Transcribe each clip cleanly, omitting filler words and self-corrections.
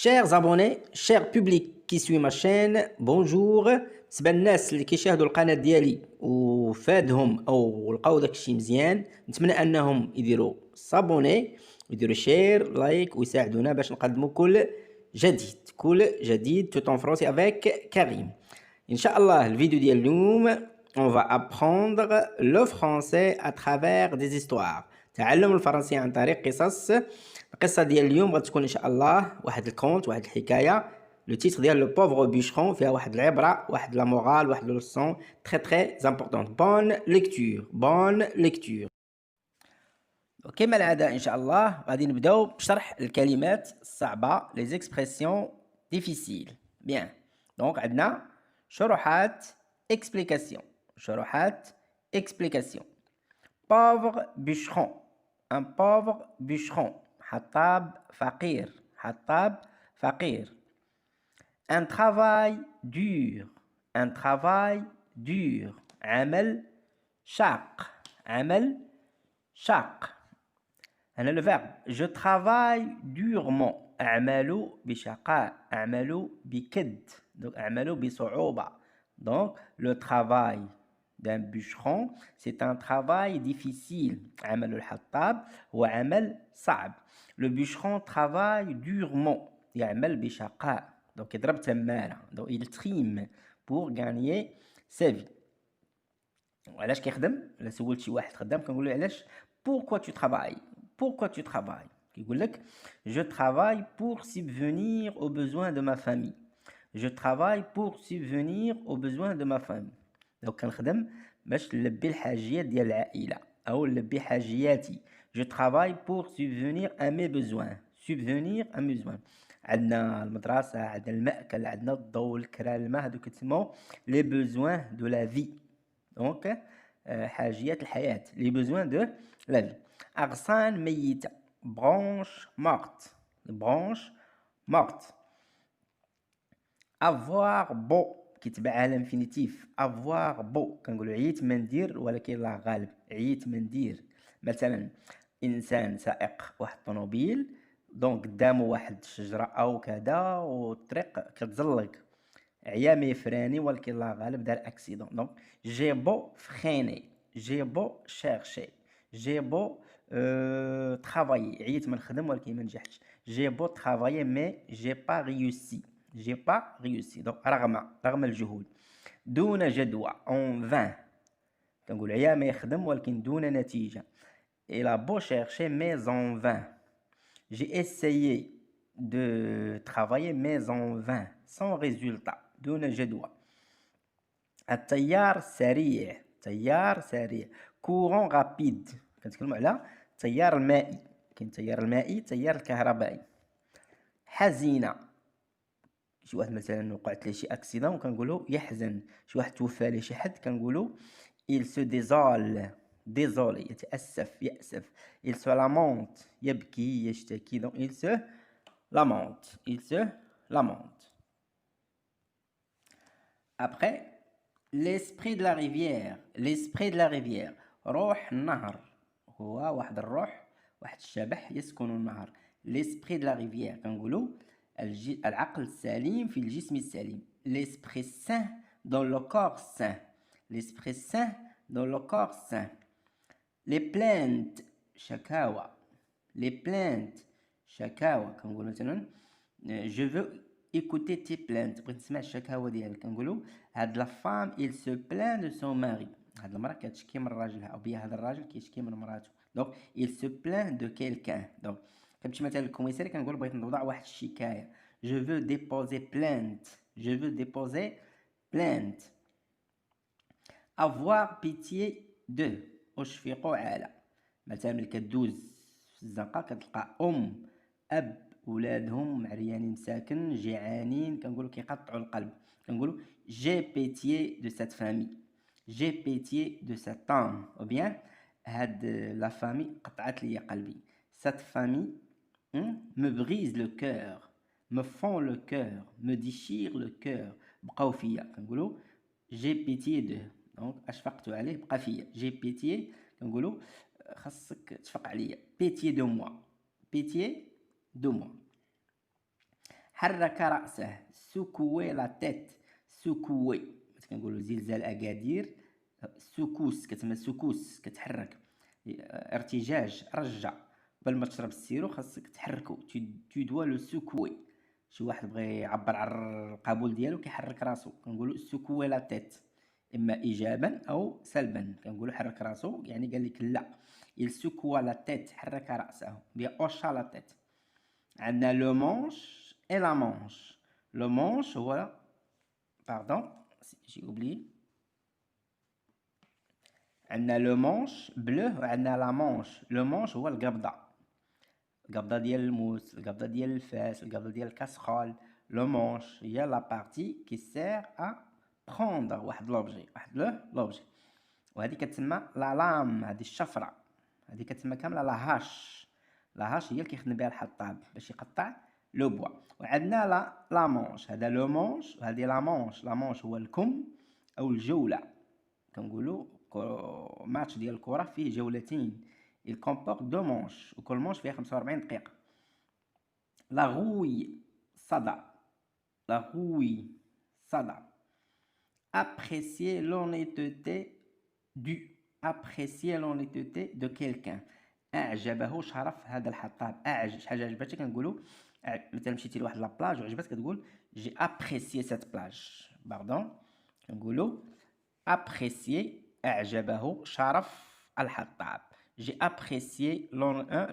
Chers abonnés, cher public qui suit ma chaîne, bonjour. بالنسبة للناس اللي كيشاهدوا القناة ديالي وفادهم او لقاو داكشي مزيان، نتمنى انهم يديروا صابوني ويديروا شير لايك ويساعدونا باش نقدموا كل جديد tout en français avec Karim. ان شاء الله الفيديو ديال اليوم on va apprendre le français à travers des histoires. تعلم الفرنسية عن طريق قصص. القصة ديال اليوم غتكون ان شاء الله واحد الكونت، واحد الحكاية. لو تيتر ديال لو بوفر بيشرون فيها واحد العبرة، واحد لا مورال، واحد لو لوسون تري امبورطونت. بون ليكتور. وكما العادة ان شاء الله غادي نبداو بشرح الكلمات الصعبة، لي زيكسبرسيون ديفيسيل. بيان، دونك عندنا شروحات explication. pauvre bûcheron, un pauvre bûcheron. حطاب فقير. un travail dur, عمل شاق. هنا le verbe je travaille durement. أعمل بشقاء، أعمل بكد، donc أعمل بصعوبة. donc le travail d'un bûcheron c'est un travail difficile. عمل الحطاب هو عمل صعب. le bûcheron travaille durement، يعمل بشقاء، donc يضرب تمارة، donc il trime pour gagner sa vie. وعلاش كيخدم؟ الا سولت شي واحد خدام كنقول له علاش pourquoi tu travailles كيقول لك je travaille pour subvenir aux besoins de ma famille. donc كنخدم باش نلبي الحاجيات ديال العائله او نلبي حاجياتي. je travaille pour subvenir à mes besoins. عندنا المدرسه، عندنا المأكل، عندنا الضوء، الكرا، الماء، هادو كيتسموا les besoins de la vie. donc حاجيات الحياة، les besoins de la vie. أغصان ميتة، branche morte. avoir beau كيتبع l'infinitif. avoir beau كنقولوا عييت ما ندير، ولكن الله غالب، عييت ما ندير. مثلا إنسان سائق واحد الطوموبيل، دونك قدامه واحد الشجرة أو كذا والطريق كتزلق، عيا ما يفراني، ولكن الله غالب دار اكسيدون. دونك جي بو فريني، جي بو شيرشي، جي بو ترافايي، عييت ما نخدم ولكن ما نجحتش. جي بو ترافايي مي جي با ريوسي. دونك رغم الجهود. دون جدوى اون فان، كنقول عيا ما يخدم ولكن دون نتيجة. إلا بو شيرشي مي اون فان. جي اسيي de travailler mais en vain, sans résultat. دون جدوى. التيار سريع، courant rapide. كنتكلموا على التيار المائي، كاين التيار المائي، التيار الكهربائي. حزينة، شي واحد مثلا وقعت ليه شي اكسيدون وكنقولوا يحزن. شي واحد توفى ليه شي حد كنقولوا il se désole، يتأسف، يأسف. il se lamente، يبكي، يشتكي. donc il se lamente. Après, l'esprit de la rivière. روح النهر، هو واحد الروح، واحد الشبح يسكن النهر. l'esprit de la rivière كنقولوا العقل السليم في الجسم السليم. l'esprit sain dans le corps sain. les plaintes شكاوى. كنقولوا مثلا je veux écouter tes plaintes، بغيت نسمع الشكاوى ديالك. كنقولوا هاد لا فام il se plaint de son mari، هاد المرأة كتشكي من راجلها، او بيا هاد الراجل كيشكي من مراته. دونك il se plaint de quelqu'un. دونك كنمشي مثلا للكوميساري كنقول بغيت نوضع واحد الشكاية، je veux déposer plainte. avoir pitié de، أشفق على. مثلا ملي كدوز في الزنقة كتلقى أب ولادهم معريانين مساكن جيعانين، كنقولوا كيقطعوا القلب، كنقولوا جي بيتيي دو سات فامي، جي بيتيي دو سات homme، او بيان هاد لا فامي قطعت لي قلبي. سات فامي me brise le cœur، me fend le cœur، me déchire le cœur، بقاو فيا. كنقولوا جي بيتيي دو، دونك اشفقت عليه بقى فيا. جي بيتيي كنقولوا خاصك تشفق عليا. بيتيي دو موا. حرك رأسه secouer la tête secouer كنقولوا زلزال أكادير سكوس كتسمى سكوس كتحرك ارتجاج رجع قبل ما تشرب السيرو خاصك تحركو tu dois le secouer شي واحد بغى يعبر على القبول ديالو كيحرك راسو كنقولوا secouer la tête اما ايجابا او سلبا كنقولوا حرك راسو يعني قال لك لا il secoua la tête حرك راسه بيا hocha la tête. عندنا لو مانش et la manche. لو مانش هو باردون جي اوبلي عندنا لو مانش بلو وعندنا لا مانش. لو مانش هو القبضه ديال الموس القبضه ديال الفاس القبضه ديال الكاسخول. لو مانش هي لا بارتي كي سير ا بروندر واحد لوبجي لوبجي وهذه كتسمى لا لام. هذه الشفره هذه كتسمى كامله لا هاش هي اللي كيخدم بها الحطاب باش يقطع لو بوا. وعندنا لا مانش هذا لو مانش وهذه لا مانش هو الكم او الجوله كنقولوا ماتش ديال الكره فيه جولتين il comporte deux manches وكل مانش فيها 45 دقيقه. لا غوي صدى apprécier l'honnêteté de quelqu'un. اعجبه شرف هذا الحطاب. شحال عجبتك كنقولوا مثلا مشيتي لواحد لابلاج وعجبتك كتقول جي ابريسيي سيت بلاج باردون كنقولوا ابريسيي اعجبه شرف الحطاب. J'ai apprécié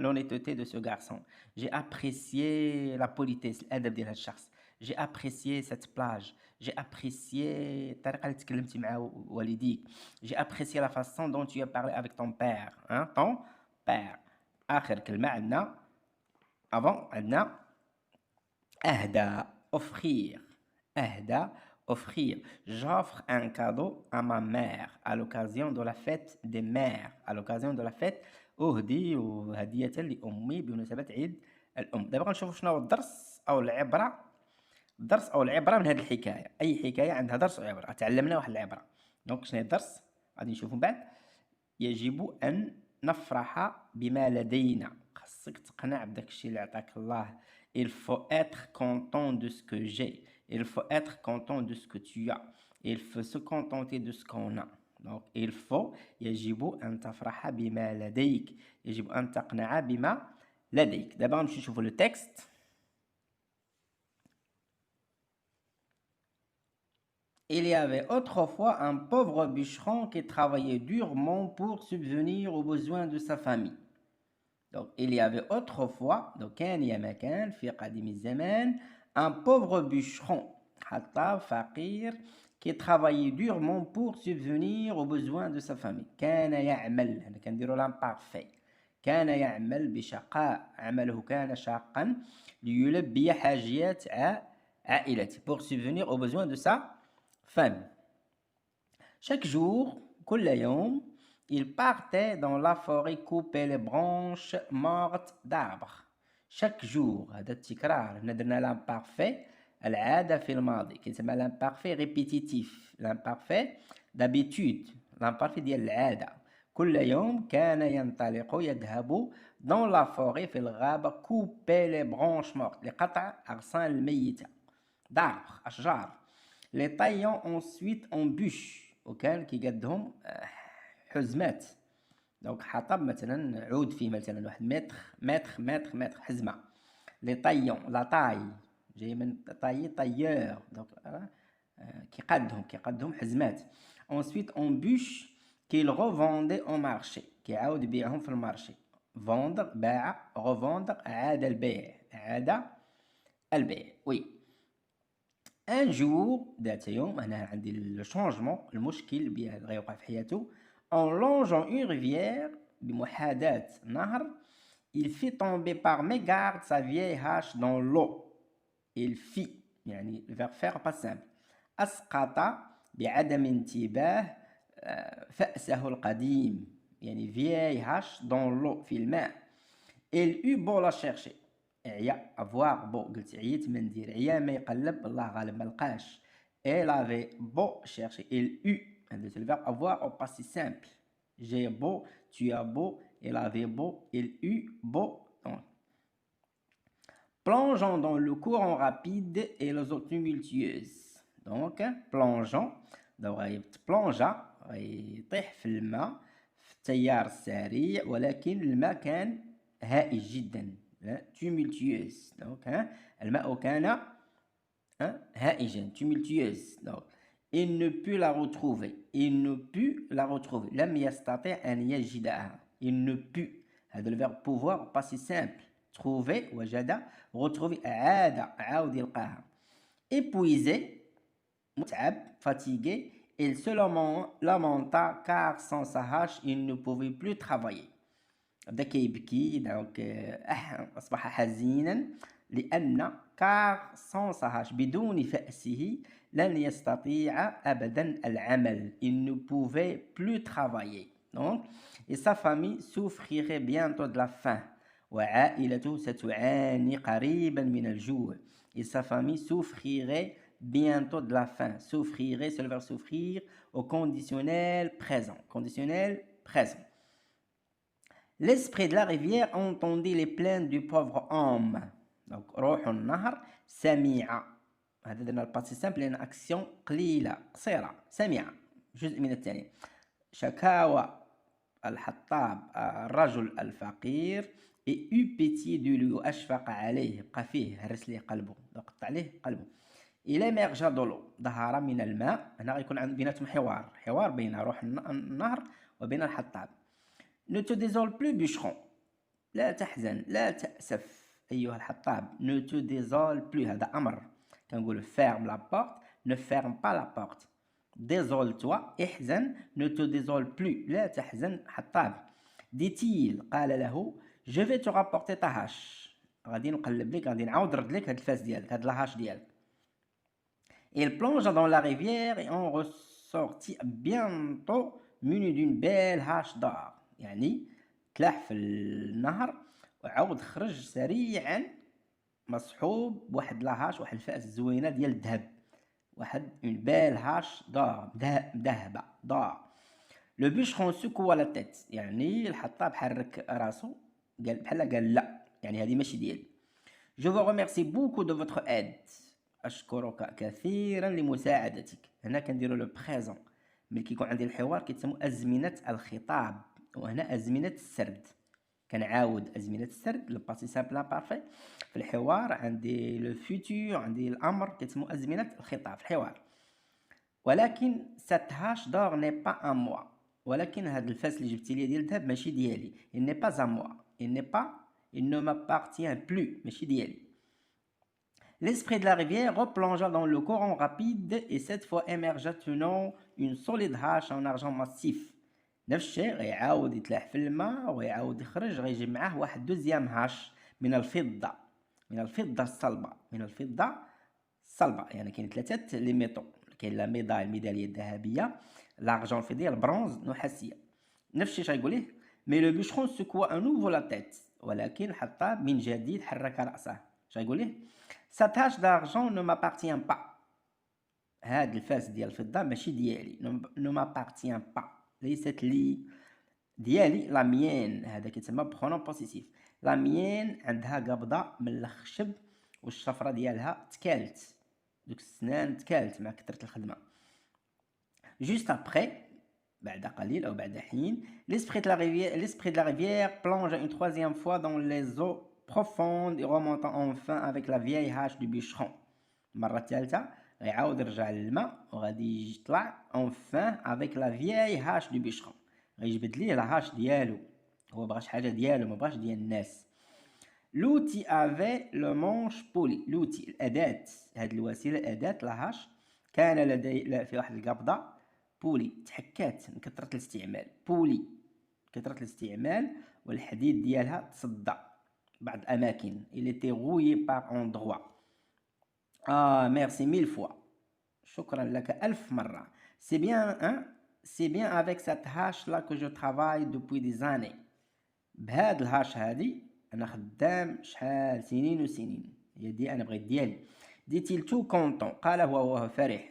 l'honnêteté de ce garçon. J'ai apprécié la politesse الادب ديال هذا الشخص. J'ai apprécié cette plage. J'ai apprécié الطريقه اللي تكلمتي مع والديك. J'ai apprécié la façon dont tu as parlé avec ton père. ton père. آخر كلمة عندنا avant عندنا أهدى offrir. J'offre un cadeau à ma mère à l'occasion de la fête des mères. أهدي هدية لأمي بمناسبة عيد الأم. دابا غنشوفوا شنو هو الدرس أو العبرة من هذه الحكاية. أي حكاية عندها درس وعبرة. تعلمنا واحد العبرة. دونك شنو هي الدرس غادي نشوفوا من بعد. يجب أن نفرح بما لدينا. خاصك تقنع بداك الشيء اللي عطاك الله. Il faut être content de ce que j'ai. Il faut être content de ce que tu as. Il faut se contenter de ce qu'on a. Donc il faut يجب أن تفرح بما لديك. يجب أن تقنع بما لديك. دابا غنمشيو نشوفوا لو تكست. Il y avait autrefois un pauvre bûcheron qui travaillait durement pour subvenir aux besoins de sa famille. Donc, il y avait autrefois, donc كان يا مكان في قديم الزمان un pauvre bûcheron حطاب فقير qui travaillait durement pour subvenir aux besoins de sa famille. كان يعمل هنا كنديروا l'imparfait. كان يعمل بشقاء. عمله كان شاقا ليلبي حاجيات عائلته pour subvenir aux besoins de sa famille. Chaque jour, كل يوم il partait dans la forêt couper les branches mortes d'arbres. chaque jour هذا التكرار. هنا درنا l'imparfait العادة في الماضي كيتسمى l'imparfait répétitif. l'imparfait d'habitude. l'imparfait ديال العادة. كل يوم كان يذهب dans la forêt في الغابة couper les branches mortes لقطع أغصان الميتة d'arbres أشجار. les taillant ensuite en bûches وكان كيقدهم حزمات. دونك حطب مثلا عود فيه مثلا واحد متر حزمه. لي طايون لا طاي جاي من طايور دونك كيقدهم حزمات. ensuite en bûche qu'il revendait au marché كيعاود يبيعهم في المارشي. vendre باع revendre عاد البيع وي. un jour ذات يوم هنا عندي لو شونجمون المشكل اللي غيوقع في حياته. en longeant une rivière بمحاذاة نهر il fit tomber par mégarde sa vieille hache dans l'eau. il fit يعني le verbe faire pas simple. أسقط بعدم انتباه فأسه القديم يعني vieille hache dans l'eau في الماء. il eut beau la chercher. عيا avoir beau قلت عييت ما ندير. عيا ما يقلب الله غالب ما لقاش. elle avait beau chercher. il eut c'est le verbe avoir au passé simple. j'ai beau, tu as beau, elle avait beau, il eut beau. Donc, plongeant dans le courant rapide et les eaux tumultueuses. Donc plongeant plonجة يطيح في الماء في التيار السريع ولكن الماء كان هائج جدا tumultueuse. Donc الماء كان هائجا tumultueuse. Donc il ne put la retrouver. Il ne put la retrouver. لم يستطع أن يجدها. Il ne put. هذا le verbe pouvoir pas si simple. Trouver وجد retrouver عاود يلقاها. Épuisé متعب fatigué il se lamenta car sans sa hache il ne pouvait plus travailler. بدا كيبكي دونك أصبح حزينا لأن car sans sa hache بدون فأسه لن يستطيع أبدا العمل. Il ne pouvait plus travailler. Donc, et sa famille souffrirait bientôt de la faim. وعائلته ستعاني قريبا من الجوع. Et sa famille souffrirait bientôt de la faim. Souffrirait, c'est le verbe souffrir au conditionnel présent. Conditionnel présent. L'esprit de la rivière entendit les plaintes du pauvre homme. Donc, روح النهر سمع. هذا درنا الباسي سامبل لأن أكسيون قليلة قصيرة. سمع جزء من الثاني. شكاوى الحطاب الرجل الفقير et eut pitié de lui وأشفق عليه بقى فيه هرس ليه قلبه قطع عليه قلبه. Il émergea de l'eau ظهر من الماء. هنا غيكون بيناتهم حوار بين روح النهر وبين الحطاب. Ne te désole plus bûcheron. لا تحزن لا تأسف أيها الحطاب. Ne te désole plus. هذا أمر كنقول ferme la porte. Ne ferme pas la porte. Désole-toi احزن. Ne te désole plus. لا تحزن حطاب. Dit-il قال له je vais te rapporter ta hache. غادي نقلب لك غادي نعاود نرد لك هاد الفاس ديالك هاد لاهاش ديالك. Il plongea dans la rivière et en ressortit bientôt muni d'une belle hache d'or. يعني تلاح في النهر وعاود خرج سريعا مصحوب بواحد لاهاش واحد الفأس زوينه ديال الذهب. واحد une belle hache d'or مذهبه d'or. Le bûcheron secoua la tête. يعني الحطاب حرك راسو قال بحال قال لا يعني هذه ماشي ديالي. Je vous remercie beaucoup de votre aide. أشكرك كثيرا لمساعدتك. هنا كنديرو لو بريزون. ملي كيكون عندي الحوار كيتسمو أزمنة الخطاب وهنا أزمنة السرد. كنعاود أزمنة السرد لو باسي سامبل بارفي. في الحوار عندي لو فيتور عندي الأمر كيتسمو أزمنة الخطاب في الحوار. ولكن cette hache d'or n'est pas à moi. ولكن هاد الفاس اللي جبتي لي ديال الذهب ماشي ديالي. Il n'est pas à moi. Il ne m'appartient plus. ماشي ديالي. L'esprit de la rivière replongea dans le courant rapide et cette fois émergea tenant une solide hache en argent massif. نفس الشيء غيعاود يتلاح في الماء ويعاود يخرج غيجي معاه واحد دوزيام هاش من الفضة. من الفضة الصلبة. يعني كاين ثلاثة لي ميطو. كاين لا الميدالية الذهبية لارجون الفضية البرونز نحاسية. نفس الشيء غيقول ليه مي لو بوشخون سكوا ان نوفو لا تيت. ولكن الحطاب من جديد حرك رأسه. غيقول ليه cette hache d'argent ne m'appartient pas. هاد الفاس ديال الفضة ماشي ديالي. ne m'appartient pas. ليست لي ديالي لا ميين. هذا كيتسمى برونون بوسيسيف. لا ميين عندها قبضة من الخشب والشفرة ديالها تكالت. دوك السنان تكالت مع كثرة الخدمة. Juste après بعد قليل أو بعد حين l'esprit de la rivière plonge une troisième fois dans les eaux profondes et remontant enfin avec la vieille hache du bûcheron. المرة الثالثة غيعاود يرجع للماء وغادي يطلع enfin avec la vieille hache du bûcheron. غيجبد ليه لا هاش ديالو. هو بغاش حاجة ديالو ما بغاش ديال الناس. L'outil avait le manche poli. l'outil الأداة. هاد الوسيلة الأداة لا هاش كان لدي في واحد القبضة بولي تحكات من كثرة الاستعمال. بولي كثرة الاستعمال والحديد ديالها تصدى بعض الأماكن. il était rouillé par endroits. merci 1000 fois. شكرا لك 1000 مرة. c'est bien avec cette hache là que je travaille depuis des années. بهاد الهاش هادي أنا خدام شحال سنين وسنين. هي أنا بغيت ديالي. dit-il tout content. قال وهو فرح.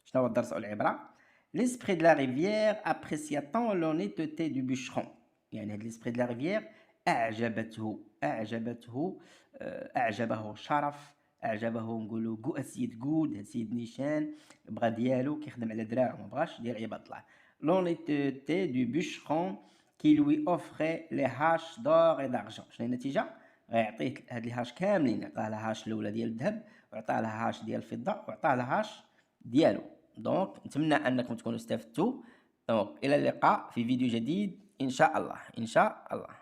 شنو هو الدرس أو العبرة؟ L'esprit de la rivière apprécia tant l'honnêteté du bûcheron. يعني هاد l'esprit de la rivière أعجبته أعجبه الشرف، أعجبه نقولو السيد جود، السيد نيشان بغا ديالو كيخدم على دراعو مبغاش ديال عباد الله. L'honnêteté du bûcheron qui lui offrait les haches d'or et d'argent. شنو هي النتيجة؟ غيعطيه هاد لي هاش كاملين، عطاه الهاش الأولى ديال الذهب وعطاه الهاش ديال الفضة وعطاه الهاش ديالو. دونك نتمنى أنكم تكونوا استفدتوا. دونك إلى اللقاء في فيديو جديد إن شاء الله، إن شاء الله.